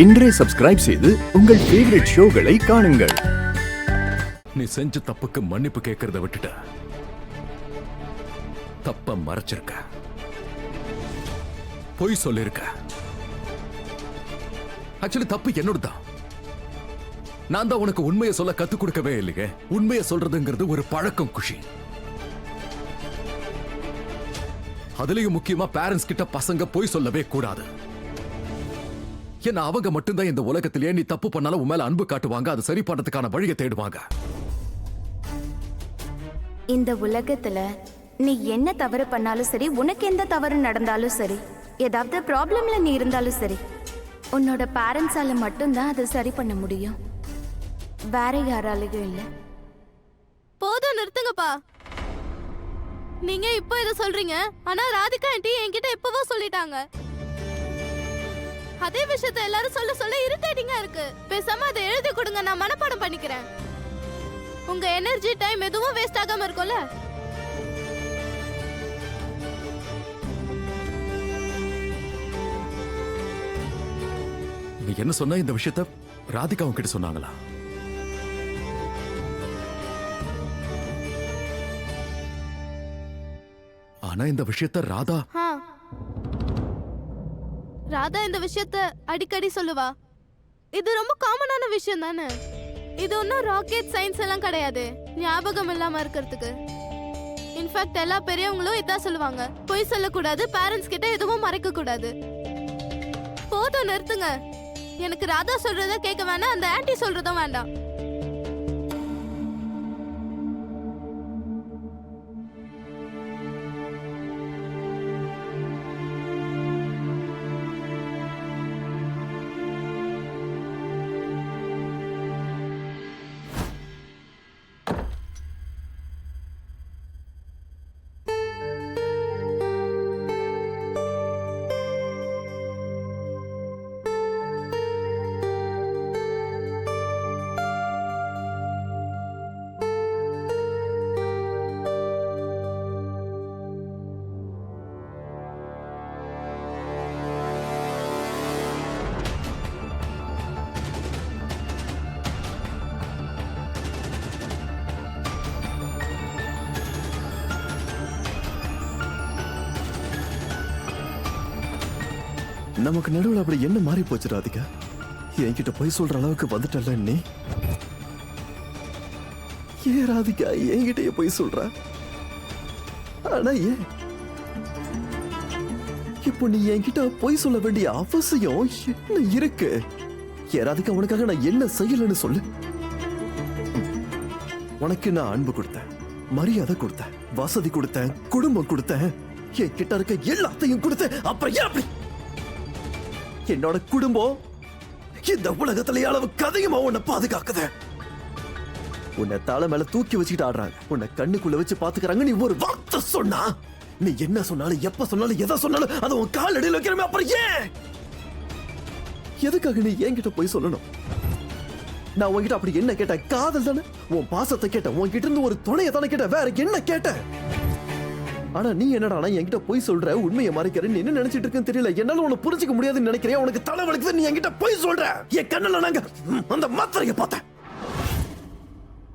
இன்றே சப்ஸ்கிரைப் செய்து உங்கள் ஃபேவரட் ஷோகளை காணுங்கள். நீ செஞ்ச தப்புக்கு மன்னிப்பு கேட்கறத விட்டுட்ட, தப்ப மறைச்சிருக்க, பொய் சொல்லிருக்க. ஆக்சுவலி தப்பு என்னோடதான். நான் தான் உனக்கு உண்மையை சொல்ல கத்து கொடுக்கவே இல்லையே. உண்மையை சொல்றதுங்கிறது ஒரு பழக்கம் குஷி. அதுலயும் முக்கியமா பேரண்ட்ஸ் கிட்ட பசங்க பொய் சொல்லவே கூடாது. ஏன்னா அவங்க மட்டும்தான் இந்த உலகத்திலேயே நீ தப்பு பண்ணாலும் உன் மேல அன்பு காட்டுவாங்க, அது சரி பண்றதுக்கான வழியை தேடுவாங்க. இந்த உலகத்துல நீ என்ன தவறு பண்ணாலும் சரி, உனக்கு எந்த தவறு நடந்தாலும் சரி, ஏதாவது ப்ராப்ளம்ல நீ இருந்தாலும் சரி, உன்னோட பேரண்ட்ஸால மட்டும்தான் அதை சரி பண்ண முடியும். வேற யாராலையும் இல்ல. போதும், நிறுத்துங்கப்பா. நீங்க இப்போ இதை சொல்றீங்க, ஆனா ராதிகா ஆண்டி என்கிட்ட எப்பவோ சொல்லிட்டாங்க. அதே விஷயத்தை எல்லாரும் சொல்ல சொல்ல இரிட்டேட்டிங்கா இருக்கு. பேசாம அதை எழுதி கொடுங்க, நான் மனப்பாடம் பண்ணிக்கிறேன். உங்க எனர்ஜி டைம் எதுவும் வேஸ்ட் ஆகாம இருக்கும்ல. நீ என்ன சொன்ன? இந்த விஷயத்த ராதிகா உன்கிட்ட சொன்னாங்களா? ஆனா இந்த விஷயத்த ராதா இந்த விஷயத்த அடிக்கடி சொல்லுவா. இது ரொம்ப காமனான விஷயம் தானே. இது ஒன்னும் ராக்கெட் சயின்ஸ் எல்லாம் கிடையாது, ஞாபகம் இல்லாம இருக்கிறதுக்கு. இன்ஃபேக்ட் எல்லா பெரியவங்களும் இதான் சொல்லுவாங்க, பொய் சொல்லக்கூடாது, பேரண்ட்ஸ் கிட்ட எதுவும் மறைக்க கூடாது. போதும், நிறுத்துங்க. எனக்கு ராதா சொல்றத கேட்க வேணாம், அந்த ஆன்ட்டி சொல்றதும் வேண்டாம். நமக்கு நடுவில் அப்படி என்ன மாறி போச்சு ராதிகா? என்கிட்ட போய் சொல்ற அளவுக்கு வந்துட்டல நீ. ஏன் ராதிகா என்கிட்டயே போய் சொல்ற? ஆனா ஏன் இப்போ நீ என்கிட்ட போய் சொல்ல வேண்டிய அவசியம் என்ன இருக்கு? ஏன் ராதிகா, உனக்காக நான் என்ன செய்யலன்னு சொல்லு. உனக்கு நான் அன்பு கொடுத்தேன், மரியாதை கொடுத்தேன், வசதி கொடுத்தேன், குடும்பம் கொடுத்தேன், என் கிட்ட இருக்க எல்லாத்தையும் கொடுத்தேன். அப்புறம் ஏன் அப்படி? என்னோட குடும்பம் இந்த உலகத்திலேயே அளவுக்கு அதிகமா உன்னை பாதுகாக்குது. உன்னை தலை மேல தூக்கி வச்சுக்கிட்டு ஆடுறாங்க, உன்னை கண்ணுக்குள்ள வச்சு பாத்துக்கிறாங்க. நீ ஒரு வார்த்தை சொன்னா, நீ என்ன சொன்னாலும் எப்ப சொன்னாலும் எதை சொன்னாலும் அதை உன் கால் அடியில் வைக்கிறமே. அப்புறம் ஏன் எதுக்காக நீ என்கிட்ட போய் சொல்லணும்? நான் உன்கிட்ட அப்படி என்ன கேட்டேன்? காதல் தானே, உன் பாசத்தை கேட்டேன், உன்கிட்ட இருந்து ஒரு துணையை தானே கேட்டேன், வேற என்ன கேட்டேன்? ஆனா நீ என்னடா என்கிட்ட போய் சொல்ற, உண்மையை மறைக்கிற. நீ என்ன நினைச்சிட்டு இருக்குன்னு தெரியல. என்னால உன்னை புரிஞ்சுக்க முடியாதுன்னு நினைக்கிறியா? உனக்கு தலை வலிக்குது, நீ என்கிட்ட போய் சொல்ற. என் கண்ணுல நாங்க அந்த மாத்திரையை பார்த்தேன்.